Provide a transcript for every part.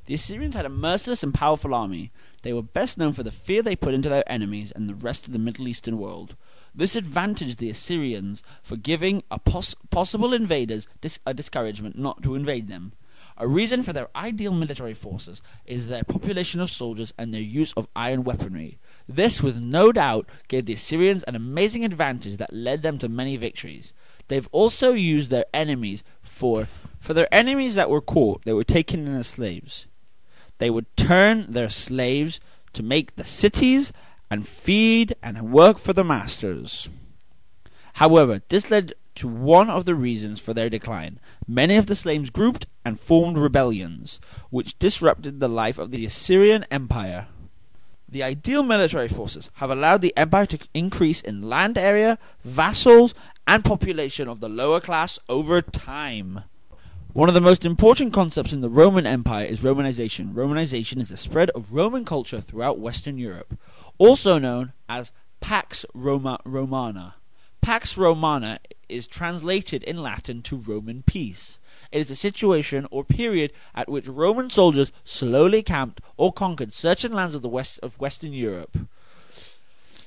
The Assyrians had a merciless and powerful army. They were best known for the fear they put into their enemies and the rest of the Middle Eastern world. This advantaged the Assyrians for giving possible invaders a discouragement not to invade them. A reason for their ideal military forces is their population of soldiers and their use of iron weaponry. This, with no doubt, gave the Assyrians an amazing advantage that led them to many victories. They've also used their enemies for their enemies that were caught, they were taken in as slaves. They would turn their slaves to make the cities and feed and work for the masters. However, this led to one of the reasons for their decline. Many of the slaves grouped and formed rebellions, which disrupted the life of the Assyrian Empire. The ideal military forces have allowed the empire to increase in land area, vassals, and population of the lower class over time. One of the most important concepts in the Roman Empire is Romanization. Romanization is the spread of Roman culture throughout Western Europe, also known as Pax Romana. Pax Romana is translated in Latin to Roman peace. It is a situation or period at which Roman soldiers slowly camped or conquered certain lands of Western Europe.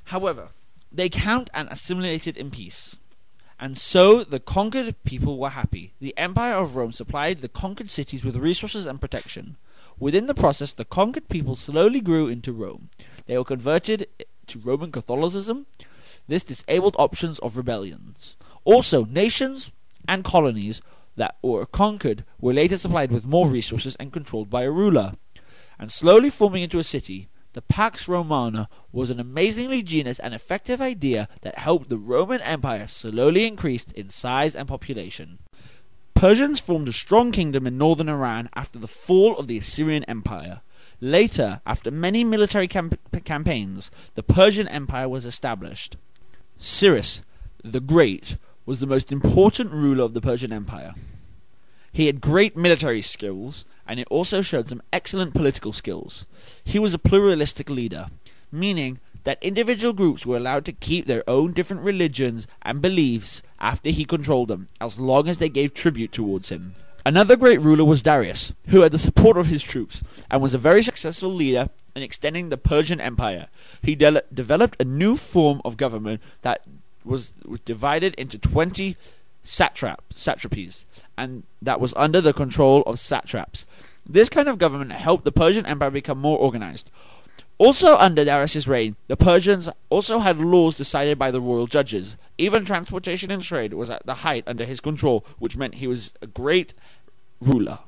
However, they camped and assimilated in peace, and so the conquered people were happy. The Empire of Rome supplied the conquered cities with resources and protection. Within the process, the conquered people slowly grew into Rome. They were converted to Roman Catholicism. This disabled options of rebellions. Also, nations and colonies that were conquered were later supplied with more resources and controlled by a ruler. And slowly forming into a city, the Pax Romana was an amazingly genius and effective idea that helped the Roman Empire slowly increase in size and population. Persians formed a strong kingdom in northern Iran after the fall of the Assyrian Empire. Later, after many military campaigns, the Persian Empire was established. Cyrus the Great was the most important ruler of the Persian Empire. He had great military skills, and he also showed some excellent political skills. He was a pluralistic leader, meaning that individual groups were allowed to keep their own different religions and beliefs after he controlled them, as long as they gave tribute towards him. Another great ruler was Darius, who had the support of his troops, and was a very successful leader in extending the Persian Empire. He developed a new form of government that was divided into 20 satrapies, and that was under the control of satraps. This kind of government helped the Persian Empire become more organized. Also under Darius' reign, the Persians also had laws decided by the royal judges. Even transportation and trade was at the height under his control, which meant he was a great ruler.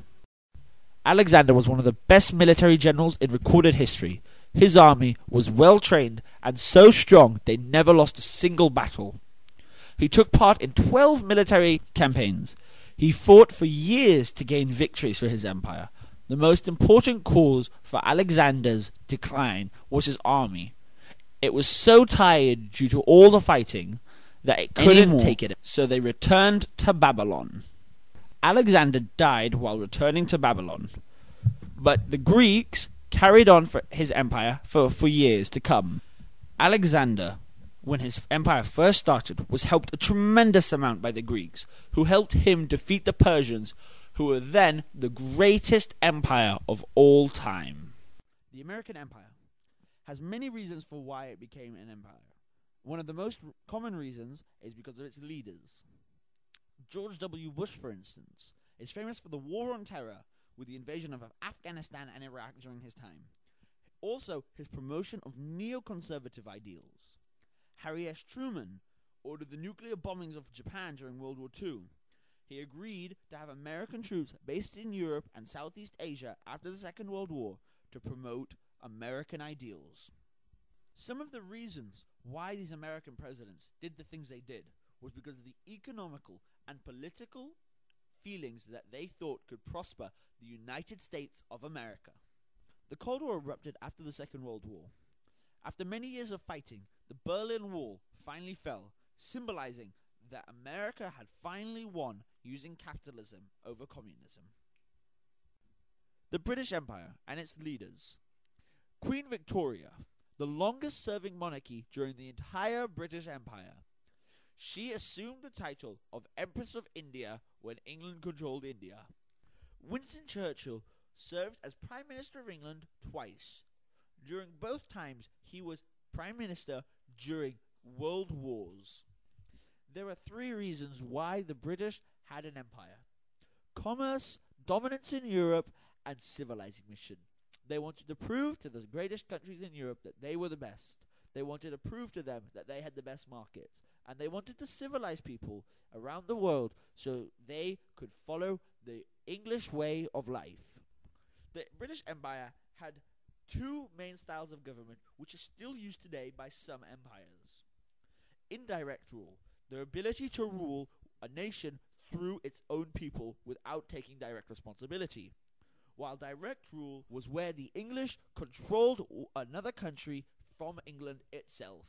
Alexander was one of the best military generals in recorded history. His army was well trained and so strong they never lost a single battle. He took part in 12 military campaigns. He fought for years to gain victories for his empire. The most important cause for Alexander's decline was his army. It was so tired due to all the fighting that it couldn't take it, so they returned to Babylon. Alexander died while returning to Babylon, but the Greeks carried on for his empire for years to come. Alexander, when his empire first started, was helped a tremendous amount by the Greeks, who helped him defeat the Persians, who were then the greatest empire of all time. The American Empire has many reasons for why it became an empire. One of the most common reasons is because of its leaders. George W. Bush, for instance, is famous for the War on Terror, with the invasion of Afghanistan and Iraq during his time. Also, his promotion of neoconservative ideals. Harry S. Truman ordered the nuclear bombings of Japan during World War II. He agreed to have American troops based in Europe and Southeast Asia after the Second World War to promote American ideals. Some of the reasons why these American presidents did the things they did was because of the economical and political feelings that they thought could prosper the United States of America. The Cold War erupted after the Second World War. After many years of fighting, the Berlin Wall finally fell, symbolizing that America had finally won using capitalism over communism. The British Empire and its leaders. Queen Victoria, the longest-serving monarchy during the entire British Empire. She assumed the title of Empress of India when England controlled India. Winston Churchill served as Prime Minister of England twice. During both times, he was Prime Minister during World Wars. There are three reasons why the British had an empire: commerce, dominance in Europe, and civilizing mission. They wanted to prove to the greatest countries in Europe that they were the best. They wanted to prove to them that they had the best markets. And they wanted to civilize people around the world so they could follow the English way of life. The British Empire had two main styles of government which are still used today by some empires. Indirect rule, their ability to rule a nation through its own people without taking direct responsibility. While direct rule was where the English controlled another country from England itself.